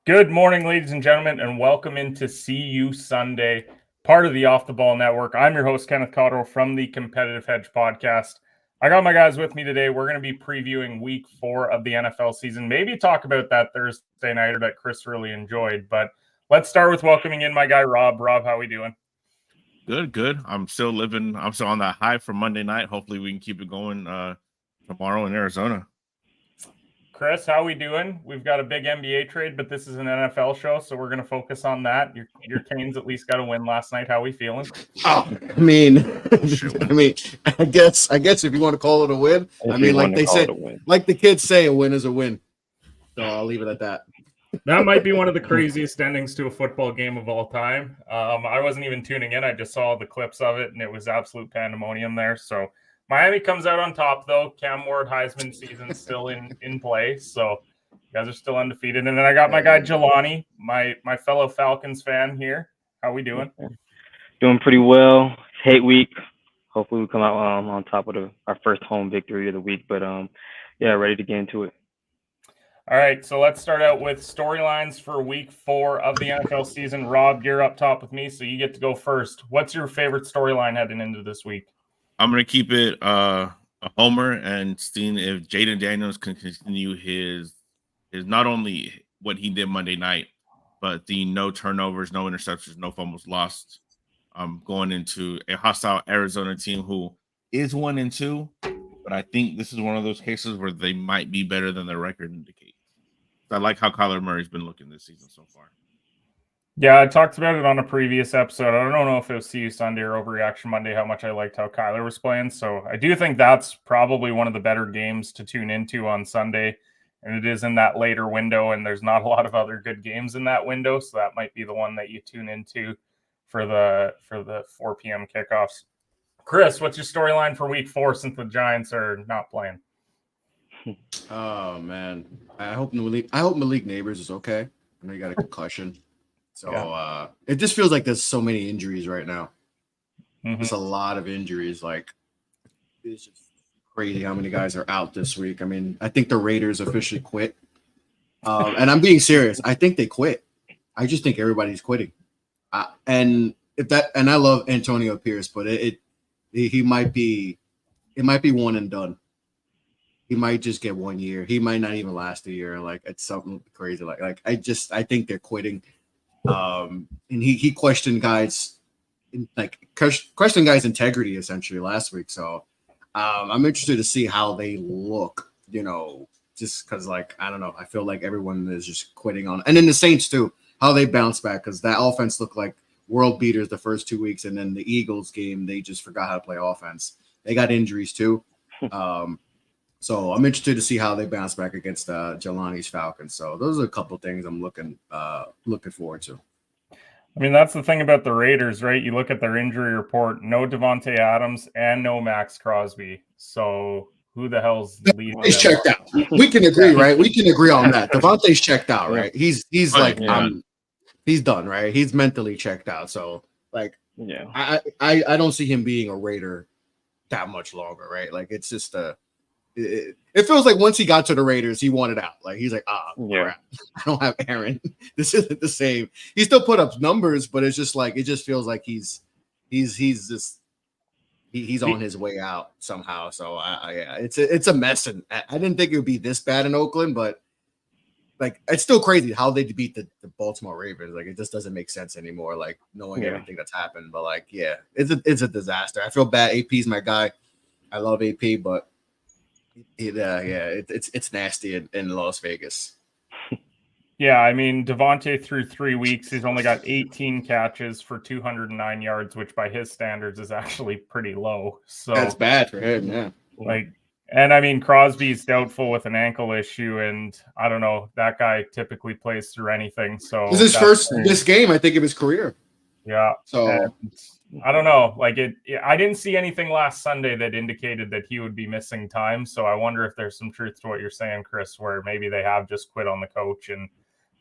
Good morning, ladies and gentlemen, and welcome into CU Sunday, part of the Off the Ball Network. I'm your host, Kenneth Cotterill from the Competitive Hedge podcast. I got my guys with me today. We're going to be previewing week 4 of the NFL season. Maybe talk about that Thursday nighter that Chris really enjoyed. But let's start with welcoming in my guy, Rob. Rob, how we doing? Good. I'm still on that high from Monday night. Hopefully we can keep it going tomorrow in Arizona. Chris, how we doing? We've got a big NBA trade, but this is an NFL show, so we're going to focus on that. Your Canes at least got a win last night. How we feeling? Oh, I mean, I guess if you want to call it a win, like they say, like the kids say, a win is a win. So I'll leave it at that. That might be one of the craziest endings to a football game of all time. I wasn't even tuning in. I just saw the clips of it, and it was absolute pandemonium there. So Miami comes out on top, though. Cam Ward Heisman season still in play. So you guys are still undefeated. And then I got my guy Jelani, my fellow Falcons fan here. How we doing? Doing pretty well. Hate week. Hopefully we come out on top of our first home victory of the week. But ready to get into it. All right, so let's start out with storylines for week 4 of the NFL season. Rob, you're up top with me, so you get to go first. What's your favorite storyline heading into this week? I'm going to keep it a homer and seeing if Jaden Daniels can continue his not only what he did Monday night, but the no turnovers, no interceptions, no fumbles lost. Going into a hostile Arizona team who is 1-2, but I think this is one of those cases where they might be better than their record indicates. I like how Kyler Murray's been looking this season so far. Yeah, I talked about it on a previous episode. I don't know if it was CU Sunday or Overreaction Monday how much I liked how Kyler was playing. So I do think that's probably one of the better games to tune into on Sunday. And it is in that later window, and there's not a lot of other good games in that window. So that might be the one that you tune into for the 4 p.m. kickoffs. Chris, what's your storyline for week 4 since the Giants are not playing? Oh man, I hope Malik Neighbors is okay. I know he got a concussion, so it just feels like there's so many injuries right now. There's a lot of injuries. Like it's just crazy how many guys are out this week. I mean, I think the Raiders officially quit, and I'm being serious. I think they quit. I just think everybody's quitting, and I love Antonio Pierce, but it might be one and done. He might just get 1 year. He might not even last a year. Like it's something crazy. Like I think they're quitting. And he questioned guys integrity essentially last week. So I'm interested to see how they look. Just because I don't know. I feel like everyone is just quitting on. And then the Saints too, how they bounce back because that offense looked like world beaters the first 2 weeks, and then the Eagles game they just forgot how to play offense. They got injuries too. So I'm interested to see how they bounce back against Jelani's Falcons. So those are a couple of things I'm looking forward to. I mean, that's the thing about the Raiders, right? You look at their injury report, no Devontae Adams and no Max Crosby. So who the hell's leading? He's checked out. We can agree, right? We can agree on that. Devontae's checked out, right? He's he's done, right? He's mentally checked out. So I don't see him being a Raider that much longer, right? Like it's just it feels like once he got to the Raiders, he wanted out. Like he's like, crap. I don't have Aaron. This isn't the same. He still put up numbers, but it's just like it just feels like he's on his way out somehow. So it's a mess, and I didn't think it would be this bad in Oakland, but like it's still crazy how they beat the Baltimore Ravens. Like it just doesn't make sense anymore. Like knowing everything that's happened, but like it's a disaster. I feel bad. AP's my guy. I love AP, but. It's nasty in Las Vegas. Yeah, I mean, Devontae through 3 weeks, he's only got 18 catches for 209 yards, which by his standards is actually pretty low. So that's bad for him, yeah. And I mean, Crosby's doubtful with an ankle issue, and I don't know, that guy typically plays through anything. So this is this game, I think, of his career. Yeah. So I don't know. I didn't see anything last Sunday that indicated that he would be missing time. So I wonder if there's some truth to what you're saying, Chris, where maybe they have just quit on the coach and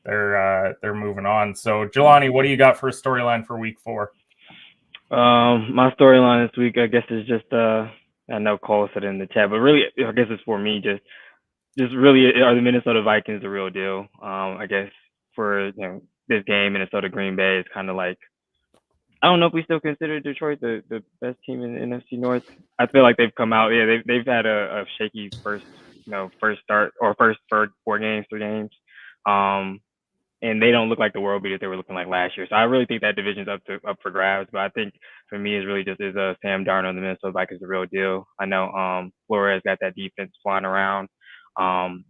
they're moving on. So Jelani, what do you got for a storyline for week 4? My storyline this week, I guess, is just I know Cole said it in the chat, but really, I guess it's for me. Just really, are the Minnesota Vikings the real deal? I guess for this game, Minnesota Green Bay is kind of like, I don't know if we still consider Detroit the best team in the NFC North. I feel like they've come out. Yeah, they've had a shaky first start or first 4 games, 3 games. And they don't look like the world beaters they were looking like last year. So I really think that division's up for grabs. But I think for me, it's really just Sam Darnold, the Minnesota Vikings, the real deal. I know Flores got that defense flying around.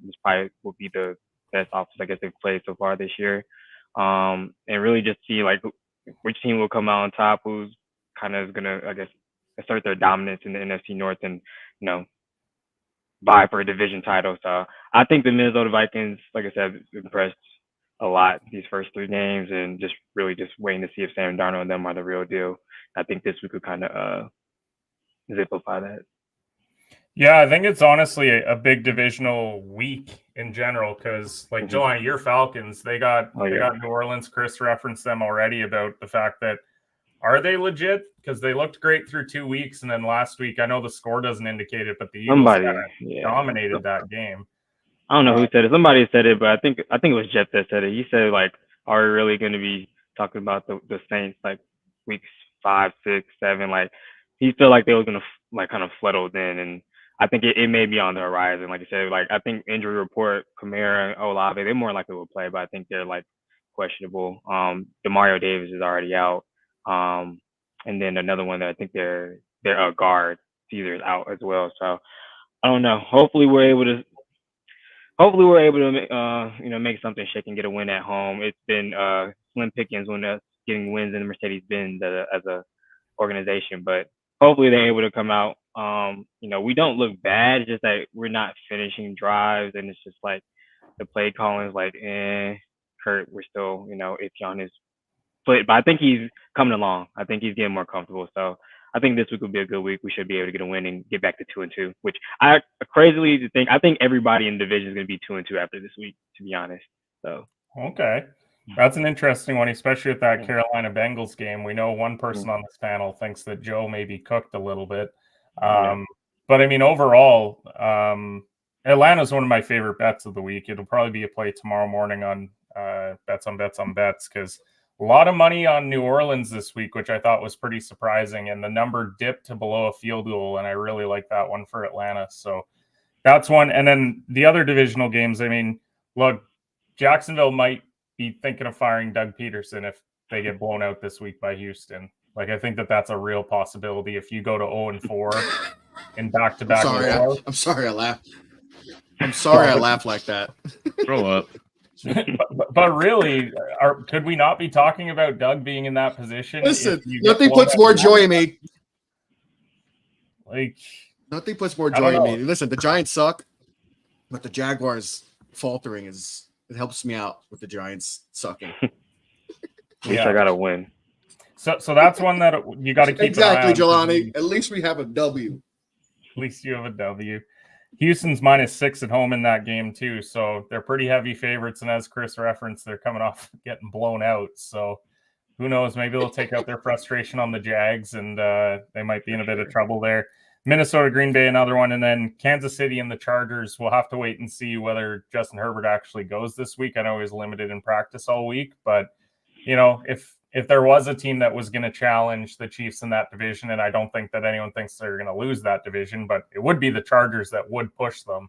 This probably will be the best offense I guess they've played so far this year. And really just see like which team will come out on top, who's kind of gonna, I guess, assert their dominance in the NFC North and vie for a division title. So I think the Minnesota Vikings, like I said, impressed a lot these first 3 games, and just waiting to see if Sam Darnold and them are the real deal. I think this week could kind of zipify that. Yeah, I think it's honestly a big divisional week in general because, like, Jelani, your Falcons, they got New Orleans. Chris referenced them already about the fact that are they legit? Because they looked great through 2 weeks, and then last week, I know the score doesn't indicate it, but the Eagles dominated that game. I don't know who said it. Somebody said it, but I think it was Jeff that said it. He said, like, are we really going to be talking about the Saints like weeks 5, 6, 7? Like, he felt like they were going to like kind of flettle then, and I think it may be on the horizon. Like you said, like I think injury report, Kamara and Olave, they're more likely to play, but I think they're like questionable. Demario Davis is already out, and then another one that I think they're a guard, Caesar is out as well. So I don't know. Hopefully we're able to make something shake and get a win at home. It's been slim pickings when us getting wins in the Mercedes-Benz as a organization, but hopefully they're able to come out. We don't look bad. It's just that we're not finishing drives, and it's just like the play calling is like, Kurt, we're still, iffy on his foot. But I think he's coming along. I think he's getting more comfortable. So I think this week will be a good week. We should be able to get a win and get back to 2-2, which I crazily think. I think everybody in the division is going to be 2-2 after this week, to be honest. So okay. That's an interesting one, especially with that Carolina Bengals game. We know one person on this panel thinks that Joe may be cooked a little bit. But I mean, overall, Atlanta's one of my favorite bets of the week. It'll probably be a play tomorrow morning on bets because a lot of money on New Orleans this week, which I thought was pretty surprising. And the number dipped to below a field goal, and I really like that one for Atlanta. So that's one. And then the other divisional games, I mean, look, Jacksonville might be thinking of firing Doug Peterson if they get blown out this week by Houston. Like, I think that's a real possibility if you go to 0-4 in back-to-back. I'm sorry I laughed. I'm sorry I laughed like that. Grow up. but really, could we not be talking about Doug being in that position? Listen, nothing puts more joy in me. Like, nothing puts more joy in me. Listen, the Giants suck, but the Jaguars faltering it helps me out with the Giants sucking. At least I got to win. So that's one that you got to keep exactly, an eye on. Jelani. At least we have a W. At least you have a W. Houston's -6 at home in that game too, so they're pretty heavy favorites. And as Chris referenced, they're coming off getting blown out. So who knows? Maybe they'll take out their frustration on the Jags, and they might be in a bit of trouble there. Minnesota, Green Bay, another one, and then Kansas City and the Chargers. We'll have to wait and see whether Justin Herbert actually goes this week. I know he was limited in practice all week, but if there was a team that was going to challenge the Chiefs in that division, and I don't think that anyone thinks they're going to lose that division, but it would be the Chargers that would push them.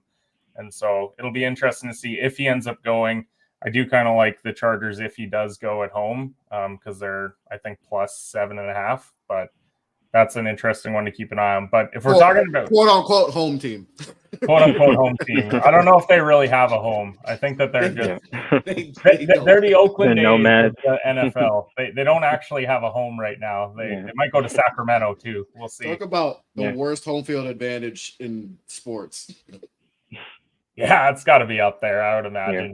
And so it'll be interesting to see if he ends up going. I do kind of like the Chargers if he does go at home because they're, I think, +7.5, but that's an interesting one to keep an eye on. But if we're talking about quote-unquote home team. Quote-unquote home team. I don't know if they really have a home. I think that they're just they're the Oakland A's of the NFL. They don't actually have a home right now. They might go to Sacramento too. We'll see. Talk about the worst home field advantage in sports. Yeah, it's got to be up there. I would imagine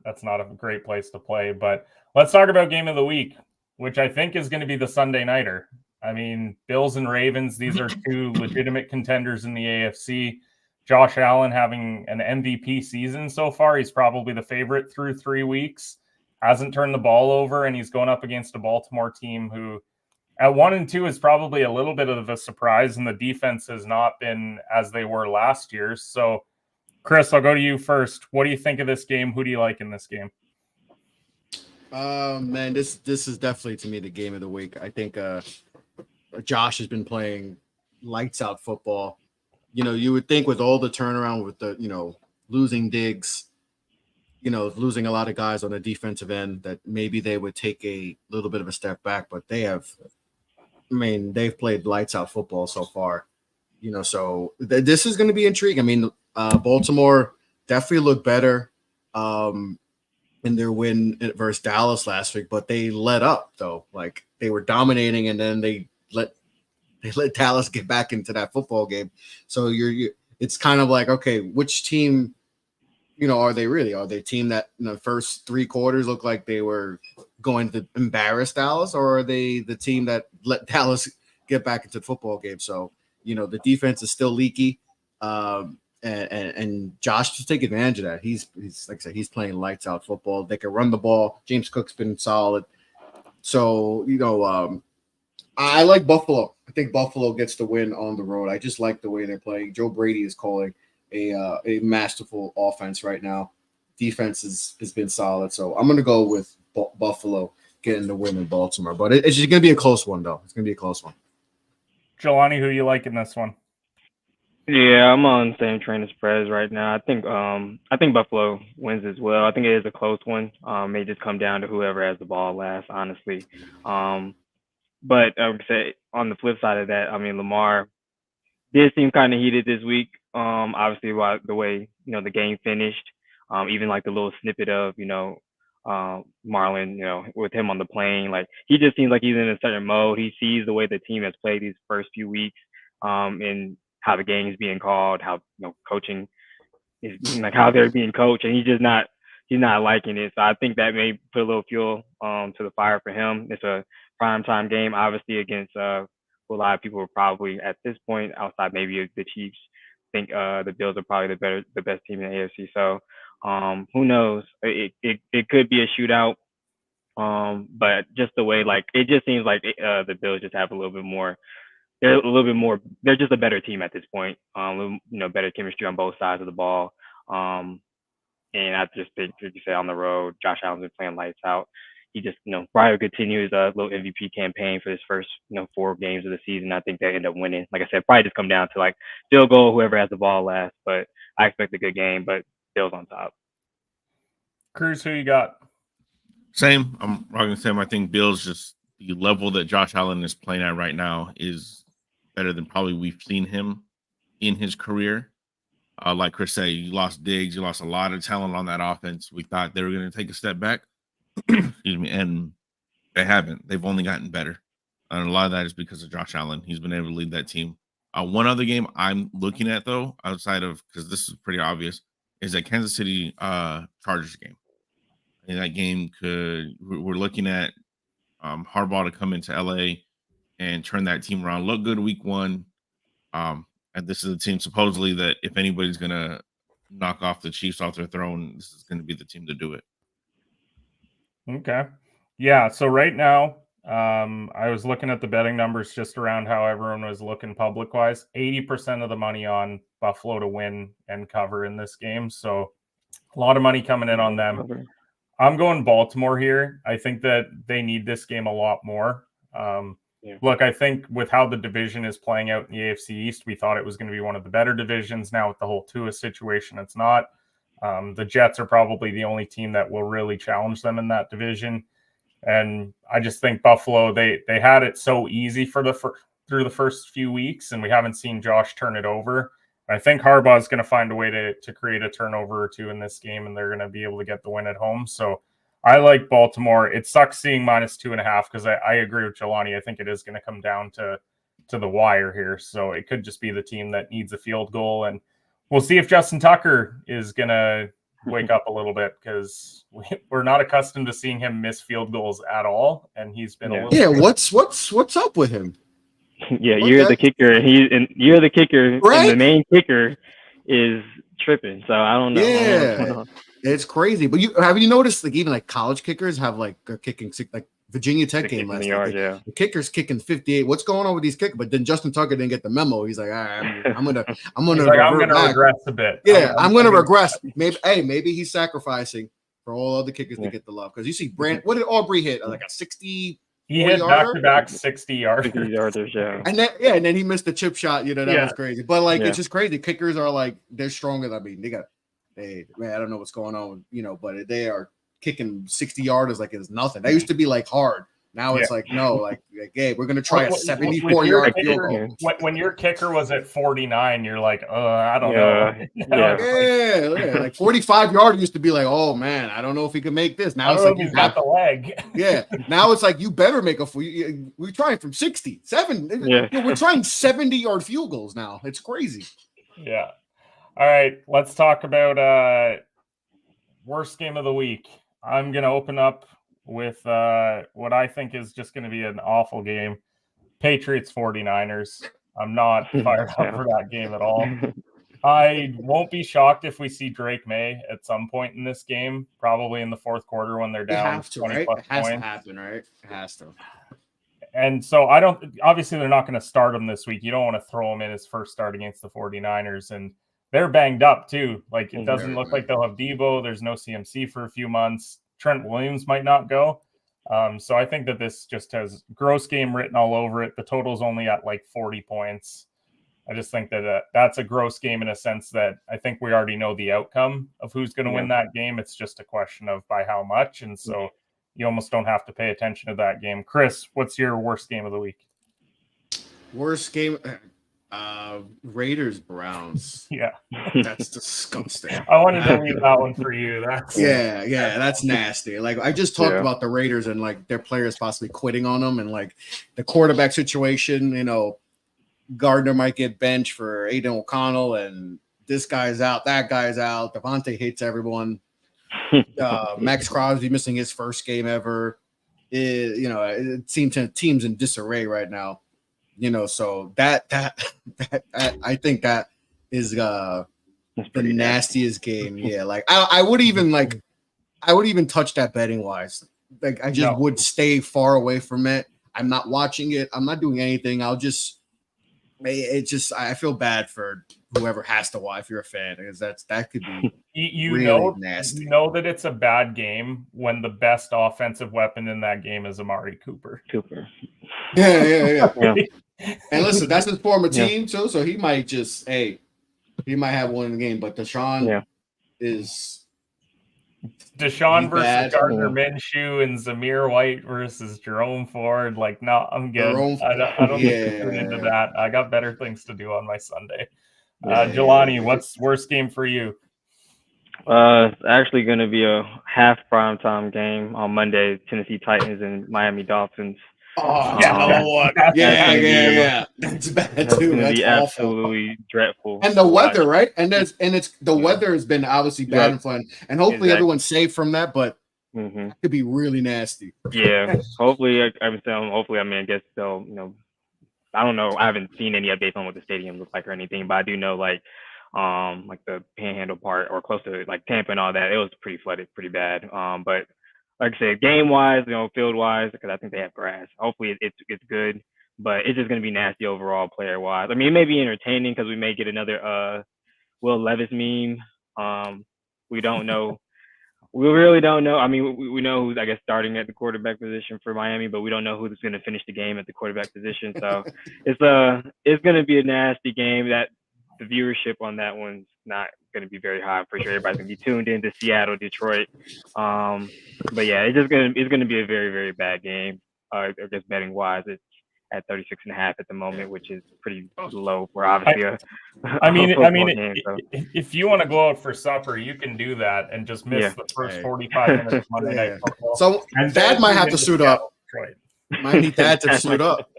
that's not a great place to play. But let's talk about game of the week, which I think is going to be the Sunday nighter. I mean, Bills and Ravens, these are two legitimate contenders in the AFC. Josh Allen having an MVP season so far. He's probably the favorite through 3 weeks. Hasn't turned the ball over, and he's going up against a Baltimore team who at 1-2 is probably a little bit of a surprise, and the defense has not been as they were last year. So, Chris, I'll go to you first. What do you think of this game? Who do you like in this game? Man, this is definitely to me the game of the week. I think Josh has been playing lights out football. You would think with all the turnaround with the losing Diggs, losing a lot of guys on the defensive end, that maybe they would take a little bit of a step back, but they've played lights out football so far. So this is going to be intriguing. I mean, Baltimore definitely looked better in their win versus Dallas last week, but they let up though. Like they were dominating, and then they let Dallas get back into that football game. So it's kind of like, okay, which team, are they really? Are they a team that in the first 3 quarters looked like they were going to embarrass Dallas, or are they the team that let Dallas get back into the football game? So, the defense is still leaky. And Josh just take advantage of that. He's like I said, he's playing lights out football. They can run the ball. James Cook's been solid. So, I like Buffalo. I think Buffalo gets the win on the road. I just like the way they're playing. Joe Brady is calling a masterful offense right now. Defense has been solid. So I'm going to go with Buffalo getting the win in Baltimore. But it's just going to be a close one, though. It's going to be a close one. Jelani, who you like in this one? Yeah, I'm on the same train as Perez right now. I think Buffalo wins as well. I think it is a close one. May just come down to whoever has the ball last, honestly. But I would say on the flip side of that, I mean, Lamar did seem kind of heated this week. Obviously, the way the game finished, even like the little snippet of Marlon, with him on the plane, like he just seems like he's in a certain mode. He sees the way the team has played these first few weeks, and how the game is being called, how coaching is like how they're being coached, and he's not liking it. So I think that may put a little fuel to the fire for him. It's a primetime game, obviously, against who a lot of people are probably at this point, outside maybe of the Chiefs, think the Bills are probably the best team in the AFC. So who knows? It could be a shootout. But just the way, like, it just seems like the Bills just have a little bit more. They're a little bit more. They're just a better team at this point. Better chemistry on both sides of the ball. And I just think, like you say, on the road, Josh Allen's been playing lights out. He just, probably will continue his little MVP campaign for his first, 4 games of the season. I think they end up winning. Like I said, probably just come down to like field goal, whoever has the ball last. But I expect a good game, but Bills on top. Cruz, who you got? Same. I'm rocking the same. I think Bills, just the level that Josh Allen is playing at right now is better than probably we've seen him in his career. Like Chris said, you lost Diggs, you lost a lot of talent on that offense. We thought they were going to take a step back. Excuse me, and they haven't. They've only gotten better. And a lot of that is because of Josh Allen. He's been able to lead that team. One other game I'm looking at, though, outside of, because this is pretty obvious, is that Kansas City Chargers game. And that game we're looking at Harbaugh to come into LA and turn that team around. Look good week 1. And this is a team supposedly that if anybody's going to knock off the Chiefs off their throne, this is going to be the team to do it. Okay. Yeah. So right now, I was looking at the betting numbers just around how everyone was looking public wise. 80% of the money on Buffalo to win and cover in this game. So a lot of money coming in on them. I'm going Baltimore here. I think that they need this game a lot more. Look, I think with how the division is playing out in the AFC East, we thought it was going to be one of the better divisions. Now with the whole Tua situation, it's not. The Jets are probably the only team that will really challenge them in that division. And I just think Buffalo, they had it so easy through the first few weeks, and we haven't seen Josh turn it over. I think Harbaugh is going to find a way to create a turnover or two in this game, and they're going to be able to get the win at home. So I like Baltimore. It sucks seeing -2.5 because I agree with Jelani. I think it is going to come down to the wire here. So it could just be the team that needs a field goal. And we'll see if Justin Tucker is going to wake up a little bit, because we're not accustomed to seeing him miss field goals at all. And he's been a little. Yeah, what's up with him? Yeah, you're the kicker, and you're the kicker, right? And the main kicker is tripping. So I don't know. Yeah, it's crazy. But have you noticed, like, even like college kickers have like are kicking like Virginia Tech game last night. Yeah, the kicker's kicking 58. What's going on with these kickers? But then Justin Tucker didn't get the memo. He's like, all right, I'm gonna regress a bit. Yeah, I'm gonna regress. Maybe he's sacrificing for all other kickers to get the love. Because you see, what did Aubrey hit? Like a 60. He hit 40-yarder? back-to-back 60 yards. 60 yarders, yeah. And then he missed the chip shot. That was crazy. But like, it's just crazy. Kickers are like they're stronger. I mean, man, I don't know what's going on, but they are kicking 60-yarders like it's nothing. That used to be like hard. Now it's like no, like hey, we're gonna try a 74-yard field goal. When your kicker was at 49, you're like, I don't know. Yeah, like 45-yard used to be like, oh man, I don't know if he can make this. Now it's like he's got the leg. Yeah, now it's like you better make we're trying from 67. Yeah, we're trying 70-yard field goals now. It's crazy. Yeah. All right, let's talk about worst game of the week. I'm gonna open up with what I think is just going to be an awful game. Patriots 49ers. I'm not fired up for that game at all. I won't be shocked if we see Drake May at some point in this game, probably in the fourth quarter when they're down 20 plus points. It has points. to happen, right? It has to. And so obviously they're not going to start him this week. You don't want to throw him in his first start against the 49ers. And they're banged up too. Like it doesn't look like they'll have Debo. There's no CMC for a few months. Trent Williams might not go. So I think that this just has gross game written all over it. The total's only at like 40 points. I just think that that's a gross game in a sense that I think we already know the outcome of who's going to win that game. It's just a question of by how much. And so you almost don't have to pay attention to that game. Chris, what's your worst game of the week? Worst game? Raiders Browns. Yeah, that's disgusting. I wanted to leave that one for you. That's that's nasty. Like I just talked about the Raiders and like their players possibly quitting on them and like the quarterback situation. Gardner might get benched for Aiden O'Connell and this guy's out, that guy's out. Devontae hates everyone. Max Crosby missing his first game ever. It seems teams in disarray right now. So that I think that is the nastiest game. Yeah, like I would even touch that betting wise. Like I just would stay far away from it. I'm not watching it. I'm not doing anything. I feel bad for whoever has to watch if you're a fan because that could be nasty. You know that it's a bad game when the best offensive weapon in that game is Amari Cooper. Yeah. And listen, that's his former team too, so he might have one in the game. But Deshaun is Deshaun versus Gardner Minshew and Zamir White versus Jerome Ford. Like, no, I'm good. I don't need to tune into that. I got better things to do on my Sunday. Jelani, what's worst game for you? It's actually going to be a half primetime game on Monday. Tennessee Titans and Miami Dolphins. Oh, yeah. That's bad too. That's absolutely dreadful. And the weather, right? And the weather has been obviously bad and fun. And hopefully everyone's safe from that, but it could be really nasty. Yeah. Hopefully, I guess they'll, I don't know. I haven't seen any updates on what the stadium looks like or anything, but I do know like the Panhandle part or close to like Tampa and all that, it was pretty flooded, pretty bad. But like I said, game-wise, field-wise, because I think they have grass. Hopefully it's good, but it's just going to be nasty overall player-wise. I mean, it may be entertaining because we may get another Will Levis meme. We don't know. We really don't know. I mean, we know who's, I guess, starting at the quarterback position for Miami, but we don't know who's going to finish the game at the quarterback position. So it's going to be a nasty game. That the viewership on that one's not going to be very high. I'm pretty sure everybody's going to be tuned into Seattle, Detroit. But yeah, it's going to be a very, very bad game. I guess betting wise, it's at 36.5 at the moment, which is pretty low for obviously if you want to go out for supper, you can do that and just miss the first 45 minutes of Monday Night Football. So Dad might have to suit up. Might need Dad to suit up.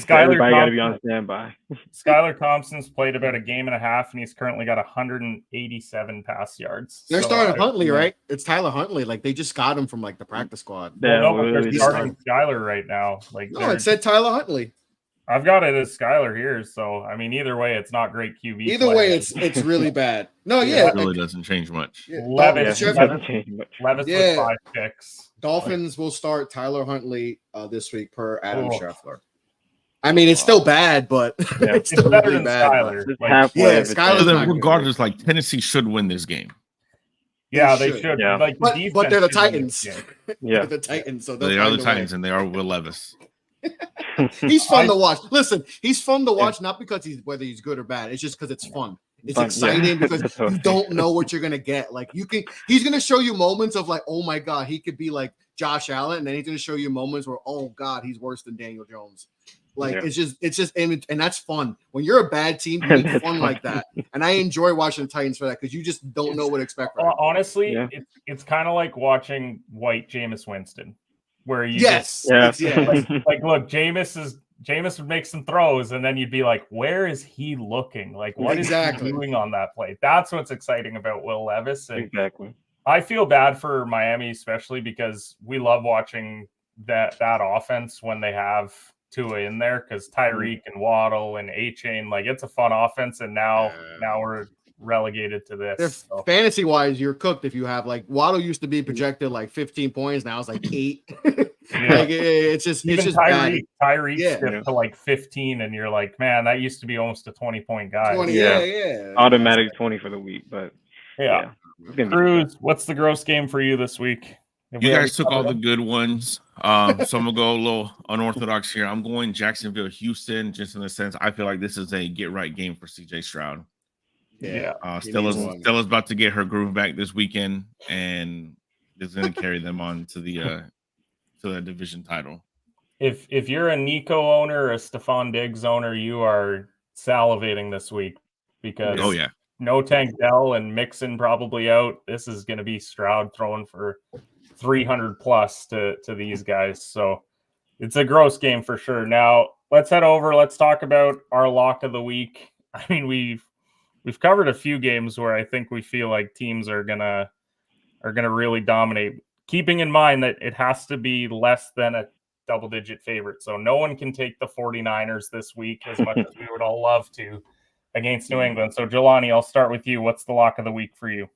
Everybody got to be on standby. Skylar Thompson's played about a game and a half, and he's currently got 187 pass yards. They're starting Huntley, right? It's Tyler Huntley. Like they just got him from like the practice squad. They're starting Skylar right now. Like no, it said Tyler Huntley. I've got it as Skylar here, so I mean, either way, it's not great QB. Either way, it's really bad. No, it really doesn't change much. Levis with 5 picks. Dolphins will start Tyler Huntley this week per Adam Scheffler. I mean, it's still bad, but it's still better really than bad. Skylar. Skylar. Regardless, like Tennessee should win this game. Yeah, They they should. should. Yeah. Like, the But they're the defense should win Titans. this game. Yeah. They're the Titans. So They they'll are find the a way. Titans, and they are Will Levis. He's fun to watch. Listen, he's fun to watch, not because whether he's good or bad. It's just because it's fun. It's Fun, yeah. exciting because That's what you I'm don't know what you're gonna get. Like he's gonna show you moments of like, oh my god, he could be like Josh Allen, and then he's gonna show you moments where, oh god, he's worse than Daniel Jones. Like Yeah. it's just, and that's fun. When you're a bad team, you need That's fun like that. And I enjoy watching the Titans for that because you just don't know what to expect. From them. Honestly, Yeah. it's kind of like watching white Jameis Winston, where you Yes, Yeah. it's- yeah. like look, Jameis would make some throws, and then you'd be like, where is he looking? Like, what is Exactly. he doing on that play? That's what's exciting about Will Levis. And Exactly. I feel bad for Miami, especially because we love watching that offense when they have Tua in there, because Tyreek and Waddle and A-Chain, like, it's a fun offense, and now we're relegated to this. If So. fantasy wise, you're cooked if you have like Waddle used to be projected like 15 points, now it's like 8. Yeah. Like it's just Even bad. Tyreek Yeah. skipped to like 15, and you're like, man, that used to be almost a 20-point guy. 20, Yeah. yeah. Automatic 20 for the week, but Yeah. It's gonna be Cruz, what's the gross game for you this week? Have You we guys took all the already good ones. So I'm gonna go a little unorthodox here. I'm going Jacksonville, Houston, just in the sense I feel like this is a get right game for CJ Stroud. Yeah. He needs one. Stella's about to get her groove back this weekend, and is going to carry them on to the division title. If you're a Nico owner or a Stephon Diggs owner, you are salivating this week because Oh yeah, no Tank Dell and Mixon probably out. This is going to be Stroud throwing for 300 plus to these guys. So it's a gross game for sure. Now let's head over. Let's talk about our lock of the week. I mean, we've covered a few games where I think we feel like teams are gonna really dominate, keeping in mind that it has to be less than a double-digit favorite. So no one can take the 49ers this week, as much as we would all love to, against New England. So Jelani, I'll start with you. What's the lock of the week for you?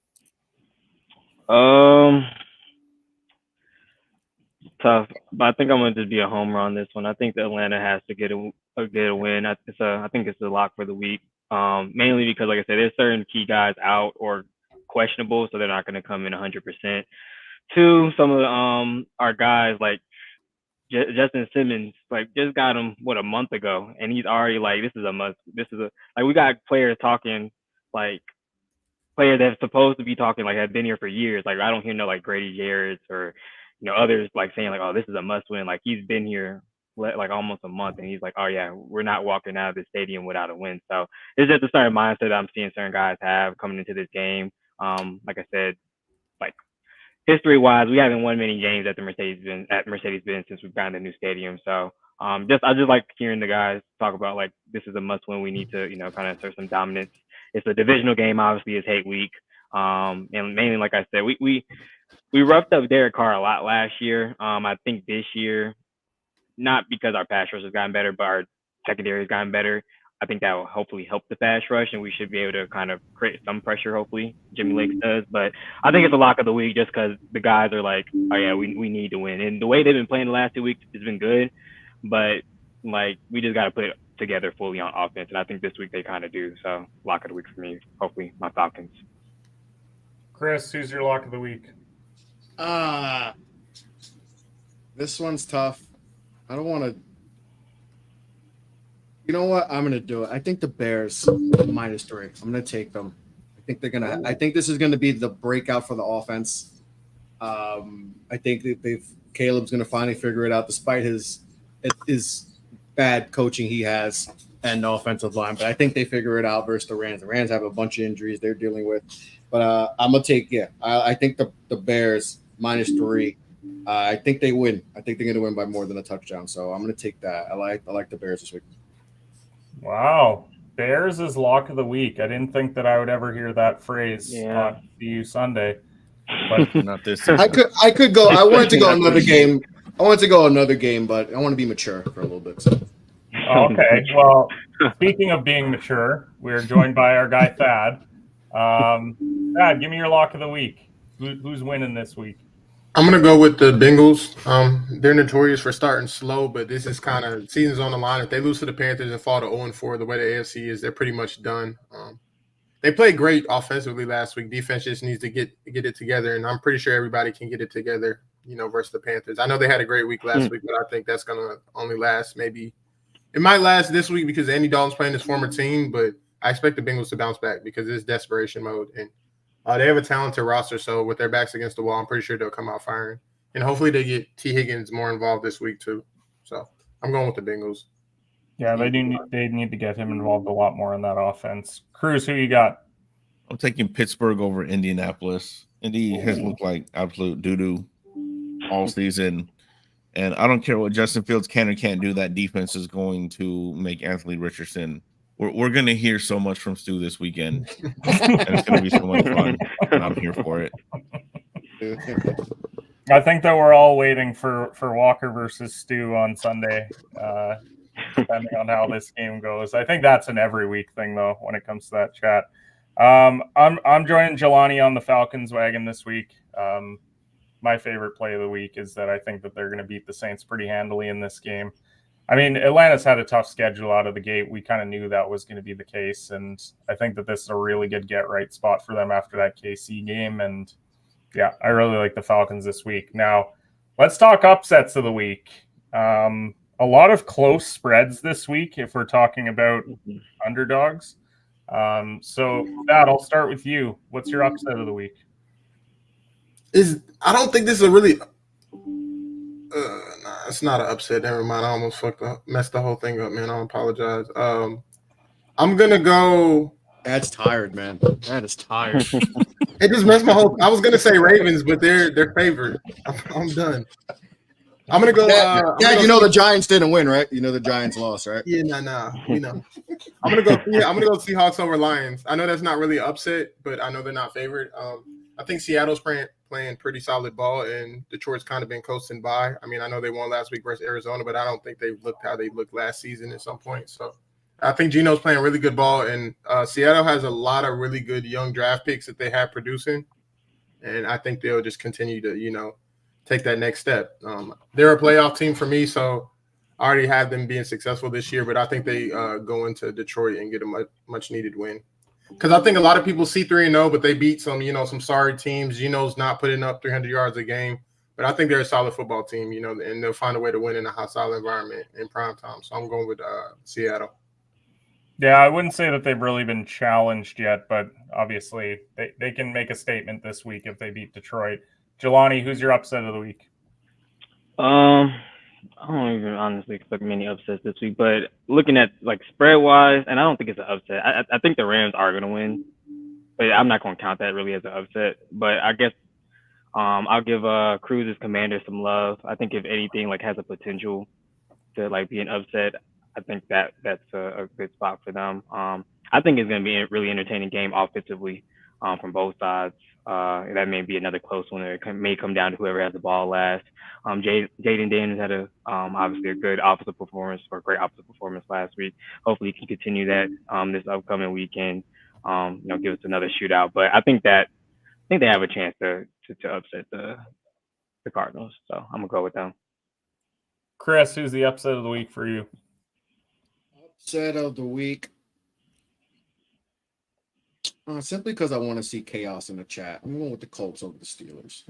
Tough, but I think I'm going to just be a homer on this one. I think that Atlanta has to get a win. I think it's a lock for the week. Mainly because, like I said, there's certain key guys out or questionable, so they're not going to come in 100%. Two, some of our guys like Justin Simmons, like just got him a month ago, and he's already like, this is a must. We got players talking like players that are supposed to be talking like have been here for years. Like I don't hear no like Grady Jarrett or others like saying like, oh, this is a must win. Like he's been here like almost a month, and he's like, oh yeah, we're not walking out of the stadium without a win. So it's just a certain mindset that I'm seeing certain guys have coming into this game. Like I said, like history wise, we haven't won many games at Mercedes-Benz since we've gotten a new stadium. So I just like hearing the guys talk about like this is a must win. We need to kind of assert some dominance. It's a divisional game, obviously. It's hate week, and mainly like I said, we roughed up Derek Carr a lot last year. I think this year, not because our pass rush has gotten better, but our secondary has gotten better. I think that will hopefully help the pass rush, and we should be able to kind of create some pressure, hopefully. Jimmy Lake does. But I think it's a lock of the week just because the guys are like, oh, yeah, we need to win. And the way they've been playing the last 2 weeks has been good. But, like, we just got to put it together fully on offense. And I think this week they kind of do. So, lock of the week for me, hopefully, my Falcons. Chris, who's your lock of the week? This one's tough. I don't want to. You know what? I'm gonna do it. I think the Bears -3. I'm gonna take them. I think this is gonna be the breakout for the offense. I think that Caleb's gonna finally figure it out, despite his bad coaching he has and the offensive line. But I think they figure it out versus the Rams. The Rams have a bunch of injuries they're dealing with. But I'm gonna take I think the Bears -3. I think they win. I think they're going to win by more than a touchdown. So I'm going to take that. I like the Bears this week. Wow. Bears is lock of the week. I didn't think that I would ever hear that phrase on CU Sunday. But not this. I could go. I wanted to go another game. But I want to be mature for a little bit. So. Okay. Well, speaking of being mature, we're joined by our guy Thad. Thad, give me your lock of the week. Who's winning this week? I'm going to go with the Bengals. They're notorious for starting slow, but this is kind of season's on the line. If they lose to the Panthers and fall to 0-4, the way the AFC is, they're pretty much done. they played great offensively last week. Defense just needs to get it together, and I'm pretty sure everybody can get it together, versus the Panthers. I know they had a great week last week, but I think that's going to only last maybe – it might last this week because Andy Dalton's playing his former team, but I expect the Bengals to bounce back because it's desperation mode. And they have a talented roster, so with their backs against the wall, I'm pretty sure they'll come out firing. And hopefully they get T. Higgins more involved this week too. So I'm going with the Bengals. Yeah, they need to get him involved a lot more in that offense. Cruz, who you got? I'm taking Pittsburgh over Indianapolis. Indy has looked like absolute doo-doo all season. And I don't care what Justin Fields can or can't do. That defense is going to make Anthony Richardson. We're going to hear so much from Stu this weekend. And it's going to be so much fun. And I'm here for it. I think that we're all waiting for Walker versus Stu on Sunday, depending on how this game goes. I think that's an every week thing, though, when it comes to that chat. I'm joining Jelani on the Falcons wagon this week. My favorite play of the week is that I think that they're going to beat the Saints pretty handily in this game. I mean, Atlanta's had a tough schedule out of the gate. We kind of knew that was going to be the case, and I think that this is a really good get-right spot for them after that KC game. And, yeah, I really like the Falcons this week. Now, let's talk upsets of the week. A lot of close spreads this week if we're talking about underdogs. So, Matt, I'll start with you. What's your upset of the week? I don't think this is a really nah, it's not an upset. Never mind. I almost messed the whole thing up, man. I apologize. I'm gonna go. That's tired, man. That is tired. It just messed my whole. I was gonna say Ravens, but they're favored. I'm done. I'm gonna go. The Giants didn't win, right? You know the Giants lost, right? Yeah, nah. I'm gonna go Seahawks over Lions. I know that's not really an upset, but I know they're not favored. I think Seattle's playing pretty solid ball, and Detroit's kind of been coasting by. I mean, I know they won last week versus Arizona, but I don't think they've looked how they looked last season at some point. So I think Geno's playing really good ball, and Seattle has a lot of really good young draft picks that they have producing, and I think they'll just continue to, take that next step. They're a playoff team for me, so I already have them being successful this year, but I think they go into Detroit and get a much needed win. Because I think a lot of people see 3-0, but they beat some sorry teams. Geno's not putting up 300 yards a game. But I think they're a solid football team, and they'll find a way to win in a hostile environment in prime time. So I'm going with Seattle. Yeah, I wouldn't say that they've really been challenged yet, but obviously they can make a statement this week if they beat Detroit. Jelani, who's your upset of the week? I don't even honestly expect many upsets this week, but looking at spread wise, and I don't think it's an upset. I think the Rams are going to win, but I'm not going to count that really as an upset. But I guess I'll give Cruz's Commander some love. I think if anything has a potential to be an upset, I think that's a good spot for them. I think it's going to be a really entertaining game offensively from both sides. That may be another close one. It may come down to whoever has the ball last. Jaden Daniels had obviously a good offensive performance or great offensive performance last week. Hopefully he can continue that this upcoming weekend. Give us another shootout. But I think they have a chance to upset the Cardinals. So I'm gonna go with them. Chris, who's the upset of the week for you? Upset of the week. Simply because I want to see chaos in the chat. I'm going with the Colts over the Steelers.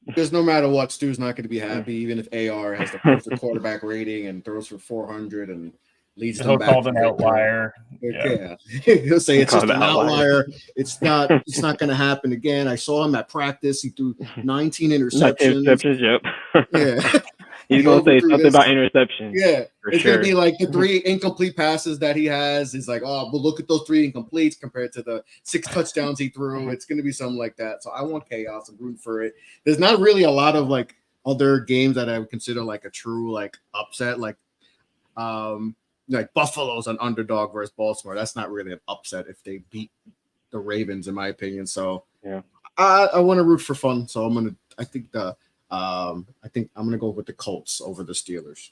Because no matter what, Stu's not going to be happy, even if AR has the perfect quarterback rating and throws for 400 and leads them back. He'll call an outlier. Yeah. He'll say it's just an outlier. It's not going to happen again. I saw him at practice. He threw 19 interceptions. Yep. Yeah. He's going to say something about interception. Yeah. It's going to be the 3 incomplete passes that he has. It's well, look at those 3 incompletes compared to the 6 touchdowns he threw. It's going to be something like that. So I want chaos. I'm rooting for it. There's not really a lot of other games that I would consider a true upset. Buffalo's an underdog versus Baltimore. That's not really an upset if they beat the Ravens, in my opinion. So yeah, I want to root for fun. So I think I'm gonna go with the Colts over the Steelers.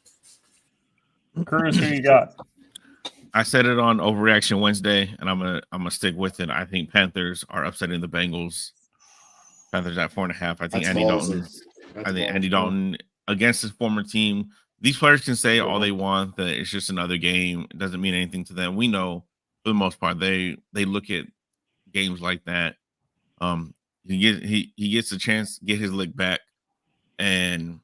Cruz, who you got? I said it on Overreaction Wednesday, and I'm gonna stick with it. I think Panthers are upsetting the Bengals. Panthers at 4.5. I think Andy Dalton against his former team these players can say all they want that it's just another game. It doesn't mean anything to them. We know for the most part they look at games like that. He gets a chance to get his lick back, and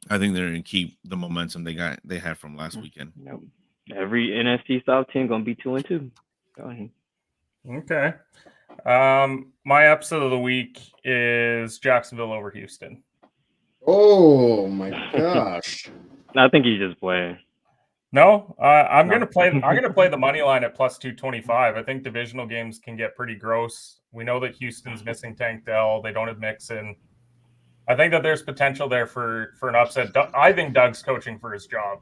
I think they're gonna keep the momentum they had from last weekend. Nope. Every NFC South team gonna be 2-2. Go ahead. Okay. My episode of the week is Jacksonville over Houston. Oh my gosh. I think he's just playing. No, I'm gonna play the money line at plus 225. I think divisional games can get pretty gross. We know that Houston's missing Tank Dell. They don't have Mixon. I think that there's potential there for an upset. I think Doug's coaching for his job.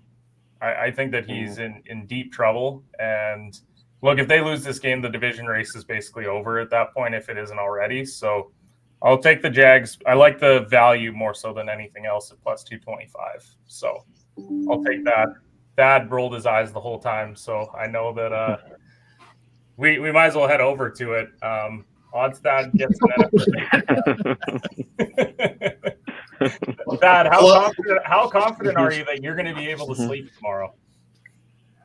I think that he's in deep trouble. And look, if they lose this game, the division race is basically over at that point, if it isn't already. So I'll take the Jags. I like the value more so than anything else at plus 225. So I'll take that. Dad rolled his eyes the whole time, so I know that we might as well head over to it. Odds Dad gets an NFL. Dad, how confident are you that you're going to be able to sleep tomorrow?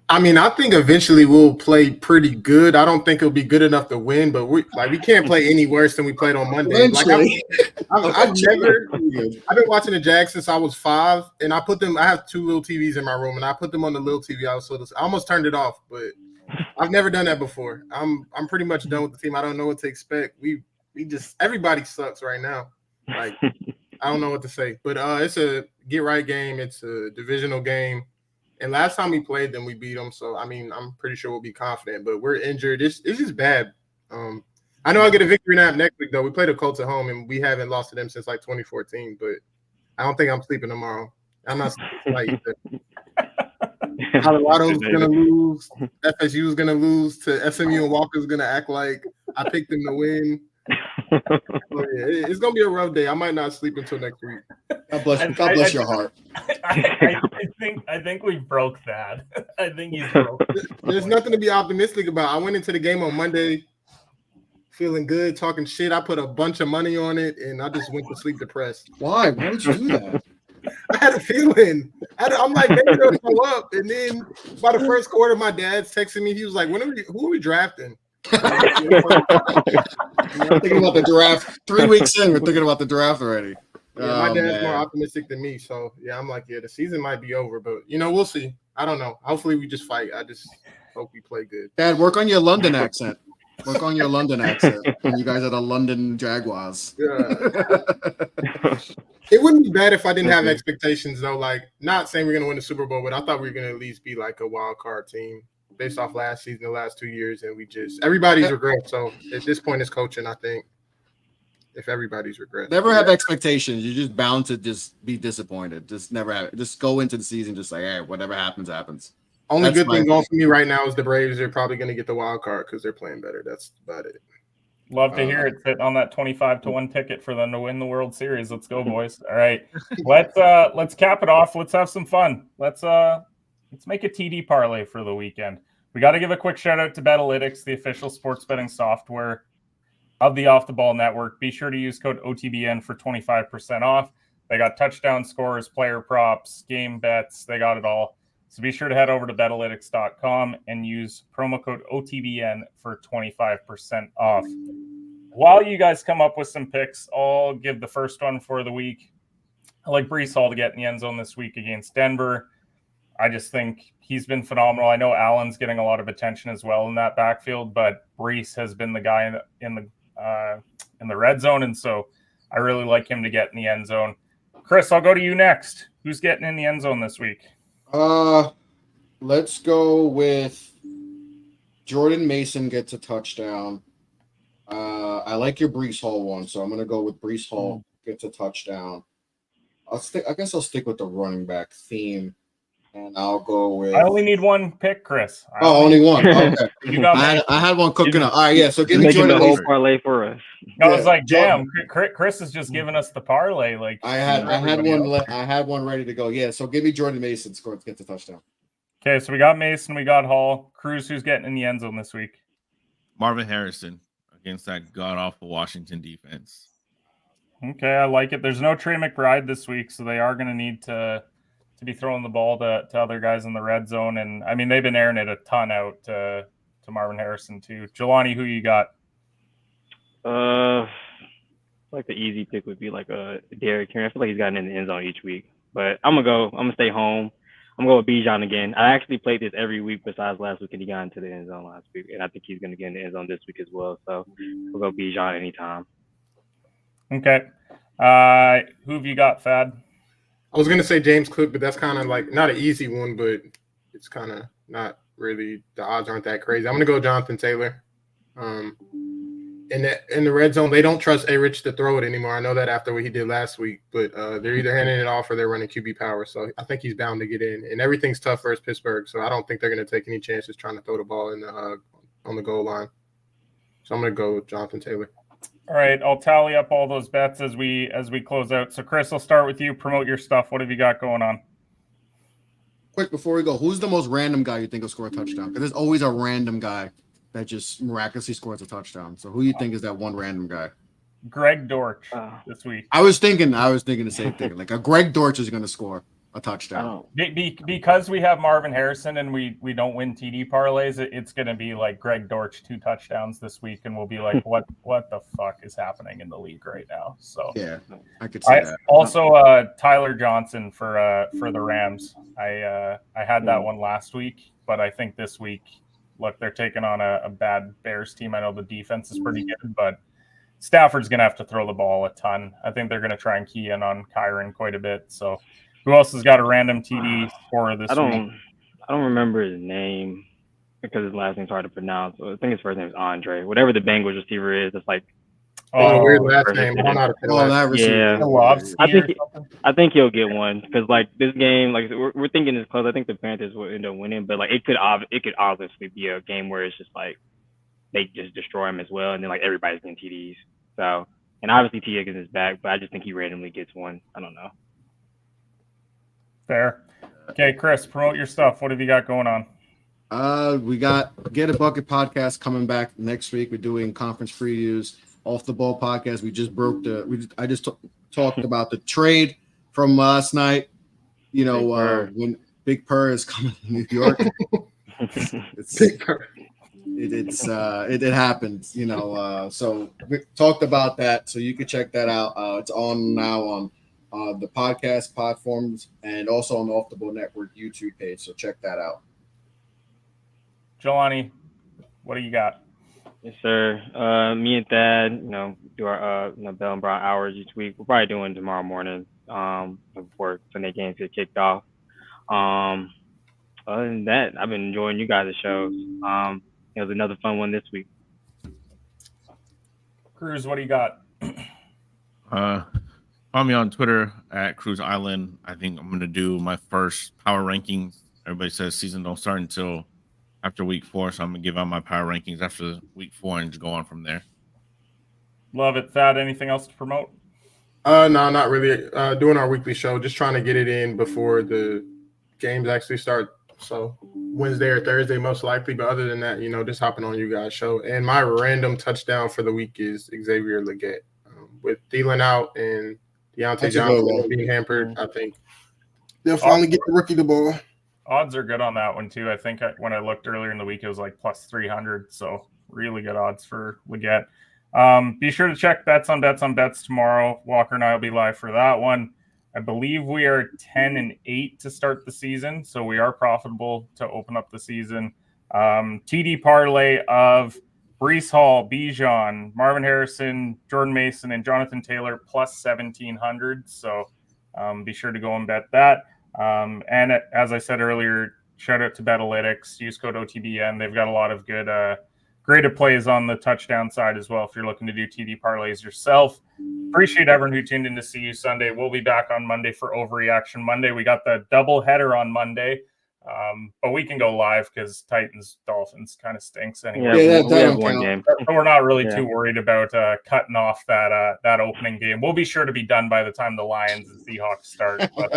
I mean, I think eventually we'll play pretty good. I don't think it'll be good enough to win, but we can't play any worse than we played on Monday. Like I've been watching the Jags since I was 5, and I have 2 little TVs in my room, and I put them on the little TV. I almost turned it off, but I've never done that before. I'm pretty much done with the team. I don't know what to expect. We just everybody sucks right now. Like I don't know what to say, but it's a get right game. It's a divisional game. And last time we played them, we beat them. So, I mean, I'm pretty sure we'll be confident. But we're injured. It's just bad. I know I'll get a victory nap next week, though. We played the Colts at home, and we haven't lost to them since, like, 2014. But I don't think I'm sleeping tomorrow. I'm not sleeping either. Colorado's going to lose. FSU's going to lose to SMU, and Walker's going to act like I picked them to win. So, yeah, it's going to be a rough day. I might not sleep until next week. God bless your heart. I think we broke that. I think he's broke. There's nothing to be optimistic about. I went into the game on Monday feeling good, talking shit. I put a bunch of money on it, and I just went to sleep depressed. Why? Why would you do that? I had a feeling. I'm like, maybe they'll show up. And then by the first quarter, my dad's texting me. He was like, who are we drafting? I'm thinking about the draft. 3 weeks in, we're thinking about the draft already. Yeah, my dad's more optimistic than me. So, yeah, I'm like, yeah, the season might be over. But, we'll see. I don't know. Hopefully we just fight. I just hope we play good. Dad, work on your London accent. Work on your London accent. And you guys are the London Jaguars. Yeah. It wouldn't be bad if I didn't have expectations, though. Like, not saying we're going to win the Super Bowl, but I thought we were going to at least be like a wild card team based off last season, the last 2 years. And everybody's regret. So, at this point, it's coaching, I think. If everybody's regret. Never have expectations. You're just bound to just be disappointed. Just never have it. Just go into the season just like, hey, whatever happens, happens. Only good thing going for me right now is the Braves are probably going to get the wild card because they're playing better. That's about it. Love to hear it. Sit on that 25-1 ticket for them to win the World Series. Let's go, boys. All right. Let's cap it off. Let's have some fun. Let's make a TD parlay for the weekend. We got to give a quick shout out to Betalytics, the official sports betting software of the Off the Ball Network. Be sure to use code OTBN for 25% off. They got touchdown scores, player props, game bets. They got it all. So be sure to head over to Betalytics.com and use promo code OTBN for 25% off. While you guys come up with some picks, I'll give the first one for the week. I like Breece Hall to get in the end zone this week against Denver. I just think he's been phenomenal. I know Allen's getting a lot of attention as well in that backfield, but Breece has been the guy in the red zone, and so I really like him to get in the end zone. Chris, I'll go to you next. Who's getting in the end zone this week? Let's go with Jordan Mason gets a touchdown. I like your Breece Hall one, so I'm going to go with Breece Hall gets a touchdown. I guess I'll stick with the running back theme. And I'll go with. I only need one pick, Chris. Only one. Okay. I had one cooking up. All right, yeah. So give me making Jordan the whole Mason. parlay for us. I was like, damn, Chris is just giving us the parlay. Like I had one ready to go. Yeah. So give me Jordan Mason score to get the touchdown. Okay, so we got Mason, we got Hall. Cruz, who's getting in the end zone this week? Marvin Harrison against that god awful Washington defense. Okay, I like it. There's no Trey McBride this week, so they are going to need to to be throwing the ball to other guys in the red zone. And I mean, they've been airing it a ton out to Marvin Harrison too. Jelani, who you got? Like the easy pick would be like a Derrick Henry. I feel like he's gotten in the end zone each week, but I'm gonna stay home. I'm gonna go with Bijan again. I actually played this every week besides last week, and he got into the end zone last week, and I think he's gonna get in the end zone this week as well. So we'll go Bijan anytime. Okay. Who have you got, Thad? I was gonna say James Cook, but that's kind of like not an easy one, but it's kind of not really. The odds aren't that crazy. I'm gonna go Jonathan Taylor. In the red zone, they don't trust A-Rich to throw it anymore. I know that after what he did last week, but they're either handing it off or they're running QB power. So I think he's bound to get in. And everything's tough versus Pittsburgh, so I don't think they're going to take any chances trying to throw the ball in on the goal line. So I'm going to go with Jonathan Taylor. All right, I'll tally up all those bets as we close out. So Chris, I'll start with you. Promote your stuff. What have you got going on? Quick before we go, who's the most random guy you think will score a touchdown? Because there's always a random guy that just miraculously scores a touchdown. So who do you think is that one random guy? Greg Dortch this week. I was thinking the same thing. Like a Greg Dortch is going to score a touchdown. Because we have Marvin Harrison and we don't win TD parlays, it's going to be like Greg Dortch 2 touchdowns this week, and we'll be like, what the fuck is happening in the league right now? So yeah, I could see that. Also, Tyler Johnson for the Rams. I had that one last week, but I think this week, look, they're taking on a bad Bears team. I know the defense is pretty good, but Stafford's going to have to throw the ball a ton. I think they're going to try and key in on Kyron quite a bit. So who else has got a random TD scorer this week? I don't remember his name because his last name's hard to pronounce. I think his first name is Andre. Whatever the Bengals receiver is, it's like weird last name. I think he'll get one because like this game, like we're thinking it's close. I think the Panthers will end up winning, but like it could obviously be a game where it's just like they just destroy him as well, and then like everybody's getting TDs. So, and obviously T. Higgins is back, but I just think he randomly gets one. I don't know. Fair. Okay, Chris, promote your stuff. What have you got going on? We got Get a Bucket podcast coming back next week. We're doing conference previews. Off the Ball podcast. We just broke I just talked about the trade from last night. You know, when Big Purr is coming to New York. It happens, you know. So we talked about that. So you can check that out. It's on now on the podcast platforms and also on the Off the Ball Network YouTube page. So check that out. Jelani, what do you got? Yes, sir. Me and Thad, do our Bell and Brown hours each week. We're probably doing tomorrow morning before Sunday games get kicked off. Other than that, I've been enjoying you guys' shows. It was another fun one this week. Cruz, what do you got? Follow me on Twitter at Cruz Island. I think I'm going to do my first power rankings. Everybody says season don't start until after week 4, so I'm going to give out my power rankings after week 4 and just go on from there. Love it. Thad, anything else to promote? No, not really. Doing our weekly show, just trying to get it in before the games actually start. So Wednesday or Thursday, most likely. But other than that, just hopping on you guys' show. And my random touchdown for the week is Xavier Legette. With Thielen out and Deontay Johnson being hampered, I think they'll finally get the rookie the ball. Odds are good on that one, too. I think when I looked earlier in the week, it was like plus 300. So really good odds for Legette. Be sure to check Bets on Bets tomorrow. Walker and I will be live for that one. I believe we are 10-8 to start the season, so we are profitable to open up the season. TD parlay of Breece Hall, Bijan, Marvin Harrison, Jordan Mason, and Jonathan Taylor plus 1,700. So be sure to go and bet that. And as I said earlier, shout out to Betalytics. Use code OTBN. They've got a lot of good graded plays on the touchdown side as well if you're looking to do TD parlays yourself. Appreciate everyone who tuned in to see you Sunday. We'll be back on Monday for Overreaction Monday. We got the double header on Monday, but we can go live because Titans-Dolphins kind of stinks anyway. We have one game. So we're not really too worried about cutting off that opening game. We'll be sure to be done by the time the Lions and Seahawks start. But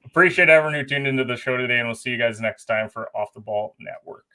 appreciate everyone who tuned into the show today, and we'll see you guys next time for Off the Ball Network.